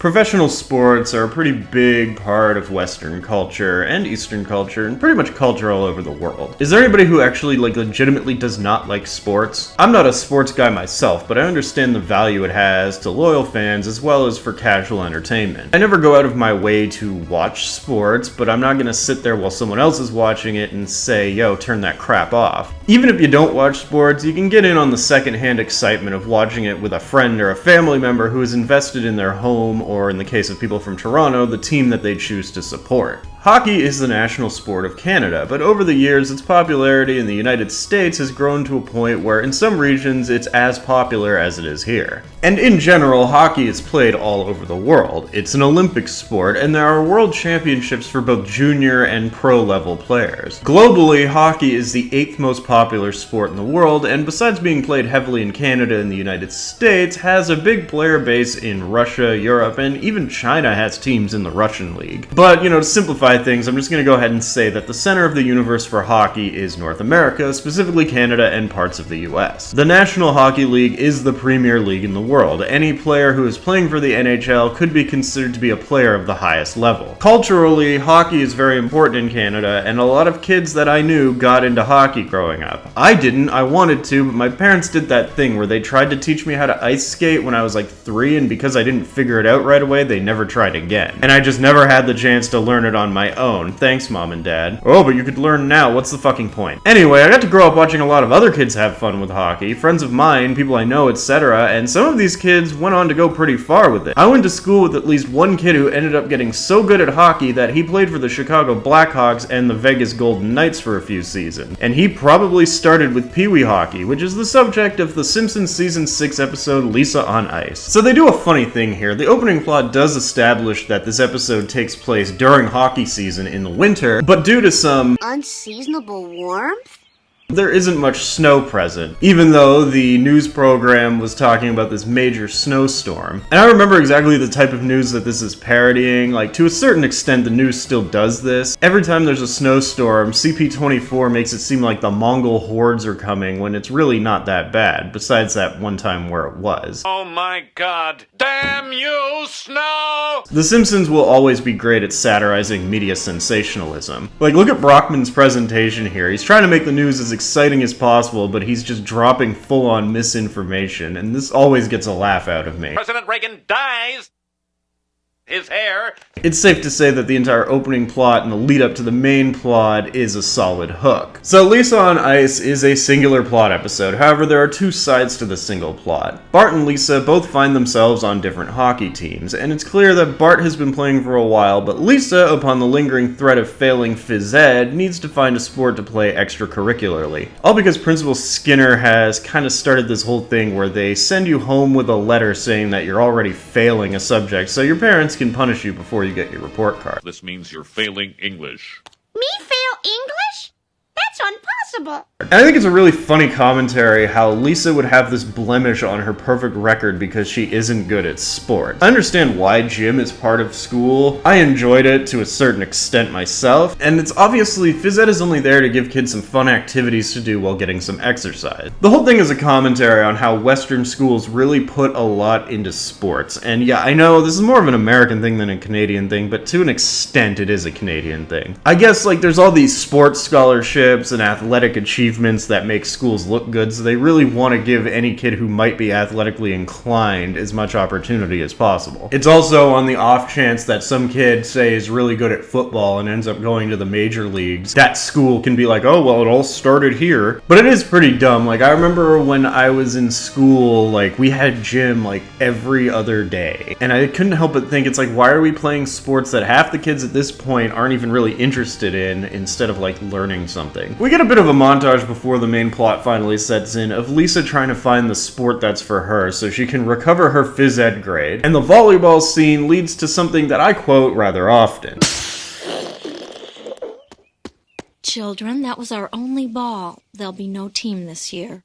Professional sports are a pretty big part of Western culture and Eastern culture and pretty much culture all over the world. Is there anybody who actually legitimately does not like sports? I'm not a sports guy myself, but I understand the value it has to loyal fans as well as for casual entertainment. I never go out of my way to watch sports, but I'm not gonna sit there while someone else is watching it and say, yo, turn that crap off. Even if you don't watch sports, you can get in on the secondhand excitement of watching it with a friend or a family member who is invested in their home, or in the case of people from Toronto, the team that they choose to support. Hockey is the national sport of Canada, but over the years its popularity in the United States has grown to a point where in some regions it's as popular as it is here. And in general, hockey is played all over the world. It's an Olympic sport, and there are world championships for both junior and pro level players. Globally, hockey is the 8th most popular sport in the world, and besides being played heavily in Canada and the United States, has a big player base in Russia, Europe, and even China has teams in the Russian league. But, to simplify things, I'm just going to go ahead and say that the center of the universe for hockey is North America, specifically Canada and parts of the US. The National Hockey League is the premier league in the world. Any player who is playing for the NHL could be considered to be a player of the highest level. Culturally, hockey is very important in Canada, and a lot of kids that I knew got into hockey growing up. I didn't, I wanted to, but my parents did that thing where they tried to teach me how to ice skate when I was like 3, and because I didn't figure it out right away, they never tried again. And I just never had the chance to learn it on my own. Thanks, Mom and Dad. Oh, but you could learn now. What's the fucking point? Anyway, I got to grow up watching a lot of other kids have fun with hockey, friends of mine, people I know, etc., and some of these kids went on to go pretty far with it. I went to school with at least one kid who ended up getting so good at hockey that he played for the Chicago Blackhawks and the Vegas Golden Knights for a few seasons. And he probably started with Pee Wee hockey, which is the subject of the Simpsons season 6 episode Lisa on Ice. So they do a funny thing here. The opening plot does establish that this episode takes place during hockey season in the winter, but due to some unseasonable warmth, there isn't much snow present, even though the news program was talking about this major snowstorm. And I remember exactly the type of news that this is parodying. Like, to a certain extent, the news still does this. Every time there's a snowstorm, CP24 makes it seem like the Mongol hordes are coming when it's really not that bad, besides that one time where it was. Oh my god, damn you, snow! The Simpsons will always be great at satirizing media sensationalism. Like, look at Brockman's presentation here. He's trying to make the news as exciting as possible, but he's just dropping full-on misinformation, and this always gets a laugh out of me. President Reagan dies! His hair. It's safe to say that the entire opening plot and the lead up to the main plot is a solid hook. So Lisa on Ice is a singular plot episode, however there are two sides to the single plot. Bart and Lisa both find themselves on different hockey teams, and it's clear that Bart has been playing for a while, but Lisa, upon the lingering threat of failing phys ed, needs to find a sport to play extracurricularly. All because Principal Skinner has kind of started this whole thing where they send you home with a letter saying that you're already failing a subject, so your parents can punish you before you get your report card. This means you're failing English. Me fail English? That's impossible. And I think it's a really funny commentary how Lisa would have this blemish on her perfect record because she isn't good at sports. I understand why gym is part of school. I enjoyed it to a certain extent myself, and it's obviously phys ed is only there to give kids some fun activities to do while getting some exercise. The whole thing is a commentary on how Western schools really put a lot into sports. And yeah, I know this is more of an American thing than a Canadian thing, but to an extent it is a Canadian thing. I guess there's all these sports scholarships and athletic achievements that make schools look good, so they really want to give any kid who might be athletically inclined as much opportunity as possible. It's also on the off chance that some kid, say, is really good at football and ends up going to the major leagues, that school can be like, oh, well, it all started here. But it is pretty dumb. I remember when I was in school, we had gym, every other day. And I couldn't help but think, it's why are we playing sports that half the kids at this point aren't even really interested in, instead of, learning something? We get a bit of a montage before the main plot finally sets in of Lisa trying to find the sport that's for her so she can recover her phys ed grade, and the volleyball scene leads to something that I quote rather often. Children, that was our only ball. There'll be no team this year.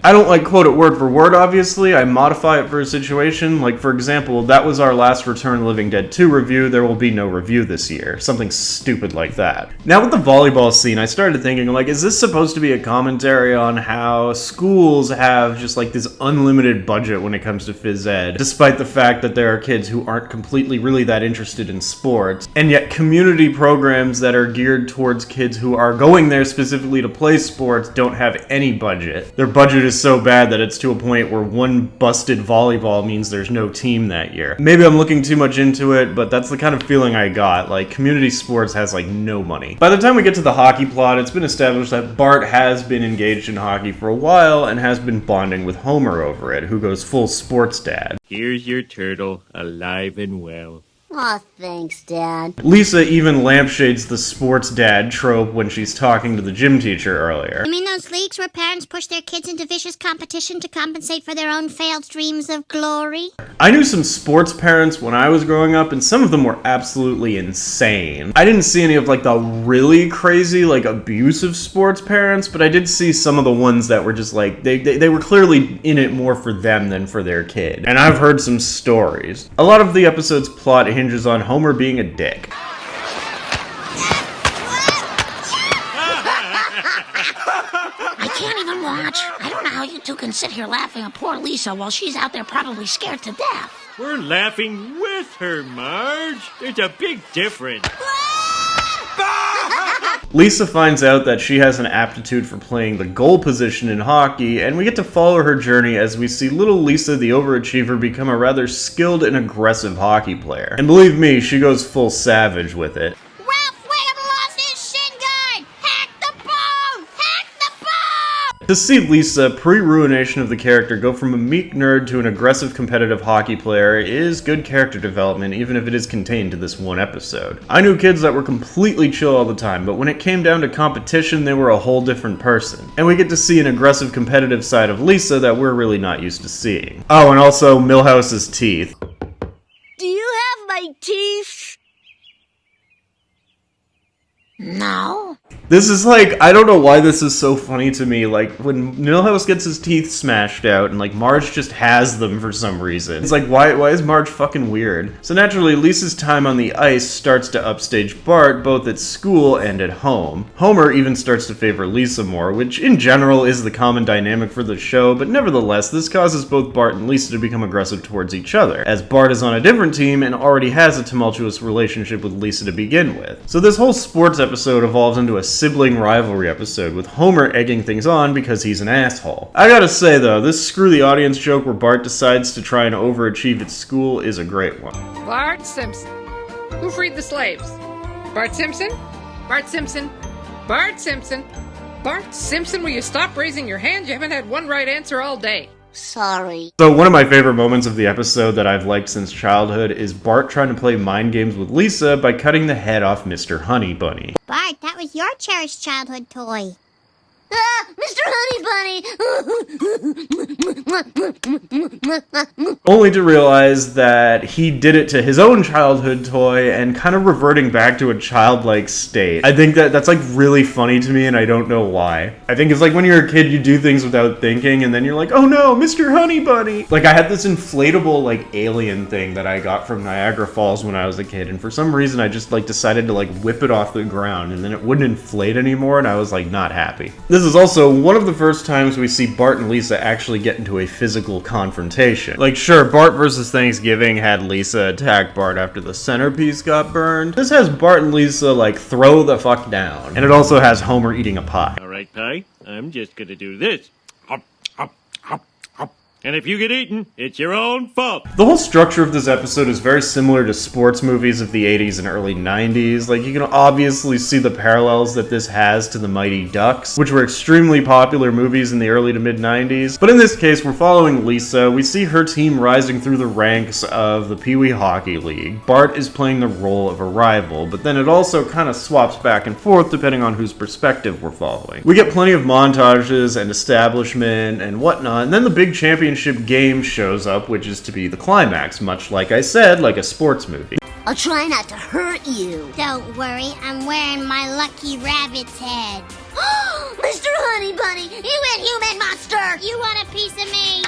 I don't like quote it word for word, obviously. I modify it for a situation. Like, for example, that was our last Return of the Living Dead 2 review. There will be no review this year. Something stupid like that. Now with the volleyball scene, I started thinking, like, is this supposed to be a commentary on how schools have just like this unlimited budget when it comes to phys ed, despite the fact that there are kids who aren't completely really that interested in sports, and yet community programs that are geared towards kids who are going there specifically to play sports don't have any budget. Their budget is so bad that it's to a point where one busted volleyball means there's no team that year. Maybe I'm looking too much into it, but that's the kind of feeling I got. Like, community sports has like no money. By the time we get to the hockey plot, it's been established that Bart has been engaged in hockey for a while and has been bonding with Homer over it, who goes full sports dad. Here's your turtle, alive and well. Aw, thanks, Dad. Lisa even lampshades the sports dad trope when she's talking to the gym teacher earlier. You mean those leagues where parents push their kids into vicious competition to compensate for their own failed dreams of glory? I knew some sports parents when I was growing up, and some of them were absolutely insane. I didn't see any of like the really crazy, like abusive sports parents, but I did see some of the ones that were just like, they were clearly in it more for them than for their kid. And I've heard some stories. A lot of the episode's plot hinges on Homer being a dick. I can't even watch. I don't know how you two can sit here laughing at poor Lisa while she's out there probably scared to death. We're laughing with her, Marge. There's a big difference. Lisa finds out that she has an aptitude for playing the goal position in hockey, and we get to follow her journey as we see little Lisa the overachiever become a rather skilled and aggressive hockey player. And believe me, she goes full savage with it. Ralph Wiggum lost his shin guard! Hack the bone! Hack the bone! To see Lisa, pre-ruination of the character, go from a meek nerd to an aggressive competitive hockey player is good character development, even if it is contained to this one episode. I knew kids that were completely chill all the time, but when it came down to competition, they were a whole different person. And we get to see an aggressive competitive side of Lisa that we're really not used to seeing. Oh, and also Milhouse's teeth. Do you have my teeth? No. This is like, I don't know why this is so funny to me, like, when Milhouse gets his teeth smashed out, and like, Marge just has them for some reason. It's like, why is Marge fucking weird? So naturally, Lisa's time on the ice starts to upstage Bart, both at school and at home. Homer even starts to favor Lisa more, which in general is the common dynamic for the show, but nevertheless, this causes both Bart and Lisa to become aggressive towards each other, as Bart is on a different team and already has a tumultuous relationship with Lisa to begin with. So this whole sports episode evolves into a sibling rivalry episode, with Homer egging things on because he's an asshole. I gotta say though, this screw the audience joke where Bart decides to try and overachieve at school is a great one. Bart Simpson. Who freed the slaves? Bart Simpson? Bart Simpson? Bart Simpson? Bart Simpson, will you stop raising your hand? You haven't had one right answer all day. Sorry. So one of my favorite moments of the episode that I've liked since childhood is Bart trying to play mind games with Lisa by cutting the head off Mr. Honey Bunny. Bart, that was your cherished childhood toy. Ah, Mr. Honey Bunny! Only to realize that he did it to his own childhood toy and kind of reverting back to a childlike state. I think that's like really funny to me and I don't know why. I think it's like when you're a kid you do things without thinking and then you're like, oh no, Mr. Honey Bunny! Like I had this inflatable like alien thing that I got from Niagara Falls when I was a kid, and for some reason I just like decided to like whip it off the ground and then it wouldn't inflate anymore and I was like not happy. This is also one of the first times we see Bart and Lisa actually get into a physical confrontation. Like sure, Bart vs. Thanksgiving had Lisa attack Bart after the centerpiece got burned. This has Bart and Lisa like throw the fuck down. And it also has Homer eating a pie. Alright, Pie, I'm just gonna do this. Hop, hop, hop, hop. And if you get eaten, it's your own fault. The whole structure of this episode is very similar to sports movies of the 80s and early 90s. Like, you can obviously see the parallels that this has to the Mighty Ducks, which were extremely popular movies in the early to mid 90s. But in this case, we're following Lisa. We see her team rising through the ranks of the Pee Wee Hockey League. Bart is playing the role of a rival, but then it also kind of swaps back and forth depending on whose perspective we're following. We get plenty of montages and establishment and whatnot, and then the big championship game shows up, which is to be the climax, much like I said, like a sports movie. I'll try not to hurt you. Don't worry, I'm wearing my lucky rabbit's head. Mr. Honey Bunny, you inhuman monster! You want a piece of me?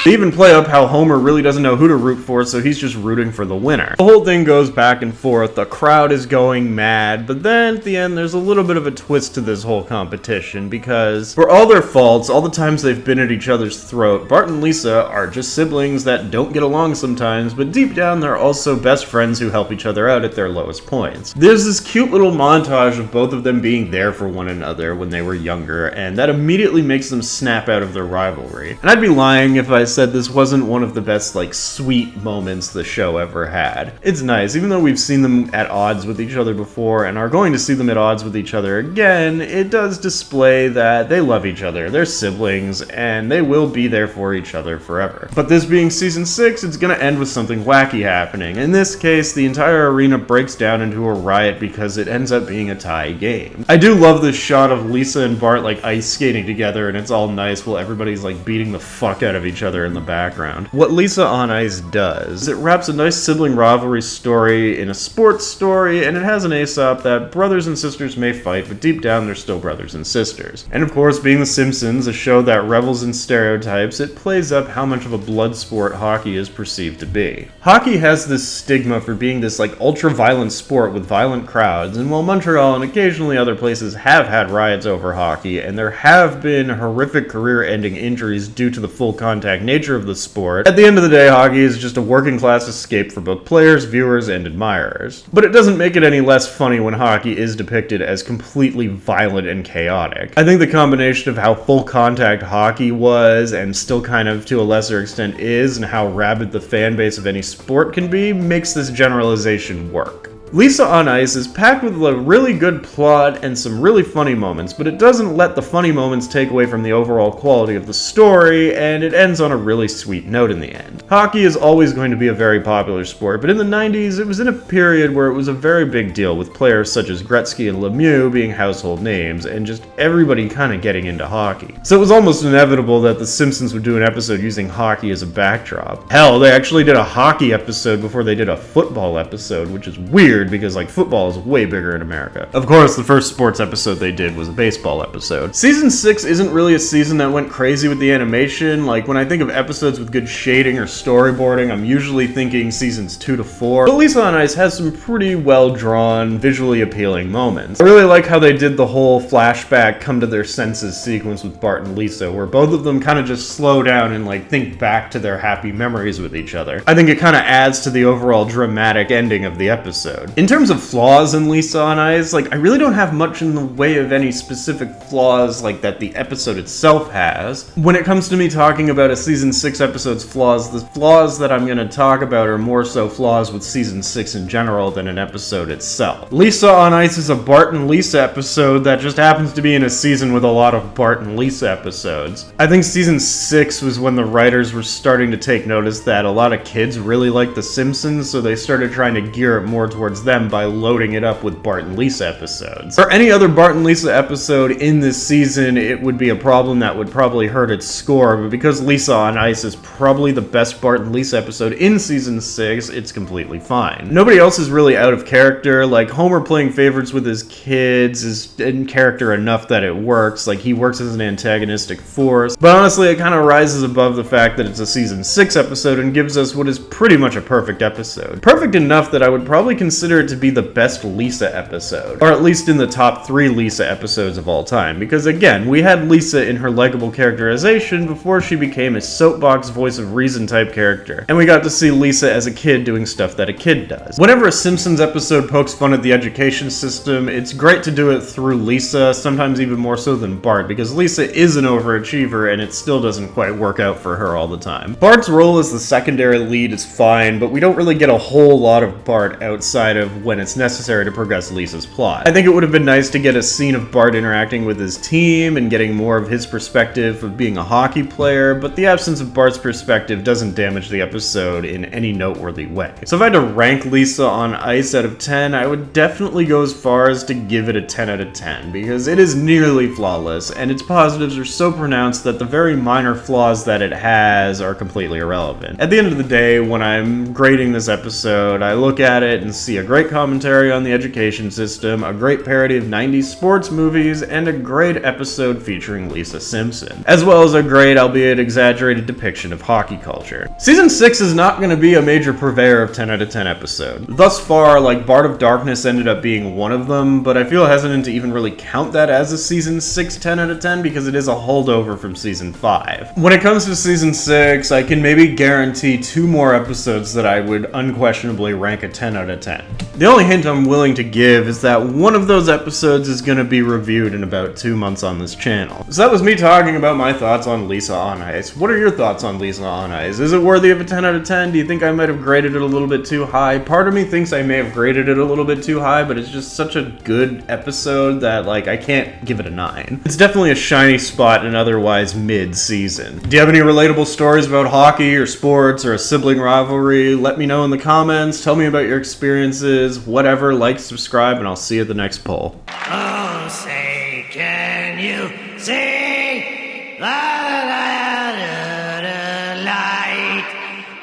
They even play up how Homer really doesn't know who to root for, so he's just rooting for the winner. The whole thing goes back and forth, the crowd is going mad, but then at the end there's a little bit of a twist to this whole competition, because for all their faults, all the times they've been at each other's throat, Bart and Lisa are just siblings that don't get along sometimes, but deep down they're also best friends who help each other out at their lowest points. There's this cute little montage of both of them being there for one another when they were younger, and that immediately makes them snap out of their rivalry. And I'd be lying if I said this wasn't one of the best, like, sweet moments the show ever had. It's nice, even though we've seen them at odds with each other before and are going to see them at odds with each other again, it does display that they love each other, they're siblings, and they will be there for each other forever. But this being season 6, it's gonna end with something wacky happening. In this case, the entire arena breaks down into a riot because it ends up being a tie game. I do love this shot of Lisa and Bart, like, ice skating together, and it's all nice while everybody's, like, beating the fuck out of each other in the background. What Lisa on Ice does, it wraps a nice sibling rivalry story in a sports story, and it has an Aesop that brothers and sisters may fight, but deep down they're still brothers and sisters. And of course, being The Simpsons, a show that revels in stereotypes, it plays up how much of a blood sport hockey is perceived to be. Hockey has this stigma for being this, like, ultra-violent sport with violent crowds, and while Montreal and occasionally other places have had riots over hockey, and there have been horrific career-ending injuries due to the full contact nature of the sport, at the end of the day, hockey is just a working class escape for both players, viewers, and admirers. But it doesn't make it any less funny when hockey is depicted as completely violent and chaotic. I think the combination of how full contact hockey was, and still kind of to a lesser extent is, and how rabid the fan base of any sport can be, makes this generalization work. Lisa on Ice is packed with a really good plot and some really funny moments, but it doesn't let the funny moments take away from the overall quality of the story, and it ends on a really sweet note in the end. Hockey is always going to be a very popular sport, but in the 90s it was in a period where it was a very big deal, with players such as Gretzky and Lemieux being household names, and just everybody kind of getting into hockey. So it was almost inevitable that The Simpsons would do an episode using hockey as a backdrop. Hell, they actually did a hockey episode before they did a football episode, which is weird because, like, football is way bigger in America. Of course, the first sports episode they did was a baseball episode. Season 6 isn't really a season that went crazy with the animation. Like, when I think of episodes with good shading or storyboarding, I'm usually thinking seasons 2 to 4. But Lisa on Ice has some pretty well-drawn, visually appealing moments. I really like how they did the whole flashback come to their senses sequence with Bart and Lisa, where both of them kind of just slow down and, like, think back to their happy memories with each other. I think it kind of adds to the overall dramatic ending of the episode. In terms of flaws in Lisa on Ice, like, I really don't have much in the way of any specific flaws like that the episode itself has. When it comes to me talking about a season 6 episode's flaws, the flaws that I'm gonna talk about are more so flaws with season 6 in general than an episode itself. Lisa on Ice is a Bart and Lisa episode that just happens to be in a season with a lot of Bart and Lisa episodes. I think season 6 was when the writers were starting to take notice that a lot of kids really like The Simpsons, so they started trying to gear it more towards them by loading it up with Bart and Lisa episodes. For any other Bart and Lisa episode in this season, it would be a problem that would probably hurt its score, but because Lisa on Ice is probably the best Bart and Lisa episode in season 6, it's completely fine. Nobody else is really out of character. Like, Homer playing favorites with his kids is in character enough that it works. Like, he works as an antagonistic force, but honestly it kind of rises above the fact that it's a season 6 episode and gives us what is pretty much a perfect episode. Perfect enough that I would probably consider it to be the best Lisa episode, or at least in the top 3 Lisa episodes of all time, because again, we had Lisa in her likable characterization before she became a soapbox voice of reason type character, and we got to see Lisa as a kid doing stuff that a kid does. Whenever a Simpsons episode pokes fun at the education system, it's great to do it through Lisa, sometimes even more so than Bart, because Lisa is an overachiever and it still doesn't quite work out for her all the time. Bart's role as the secondary lead is fine, but we don't really get a whole lot of Bart outside of when it's necessary to progress Lisa's plot. I think it would have been nice to get a scene of Bart interacting with his team and getting more of his perspective of being a hockey player, but the absence of Bart's perspective doesn't damage the episode in any noteworthy way. So if I had to rank Lisa on Ice out of 10, I would definitely go as far as to give it a 10 out of 10, because it is nearly flawless, and its positives are so pronounced that the very minor flaws that it has are completely irrelevant. At the end of the day, when I'm grading this episode, I look at it and see a great commentary on the education system, a great parody of 90s sports movies, and a great episode featuring Lisa Simpson, as well as a great, albeit exaggerated, depiction of hockey culture. Season 6 is not going to be a major purveyor of 10 out of 10 episodes. Thus far, like, Bart of Darkness ended up being one of them, but I feel hesitant to even really count that as a Season 6 10 out of 10 because it is a holdover from Season 5. When it comes to Season 6, I can maybe guarantee 2 more episodes that I would unquestionably rank a 10 out of 10. The only hint I'm willing to give is that one of those episodes is going to be reviewed in about 2 months on this channel. So that was me talking about my thoughts on Lisa on Ice. What are your thoughts on Lisa on Ice? Is it worthy of a 10 out of 10? Do you think I might have graded it a little bit too high? Part of me thinks I may have graded it a little bit too high, but it's just such a good episode that, like, I can't give it a 9. It's definitely a shiny spot in an otherwise mid-season. Do you have any relatable stories about hockey or sports or a sibling rivalry? Let me know in the comments. Tell me about your experiences. Whatever. Like, subscribe, and I'll see you at the next poll. Oh, say, can you see the light?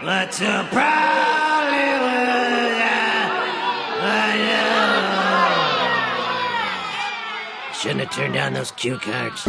What's a problem with that? Shouldn't have turned down those cue cards.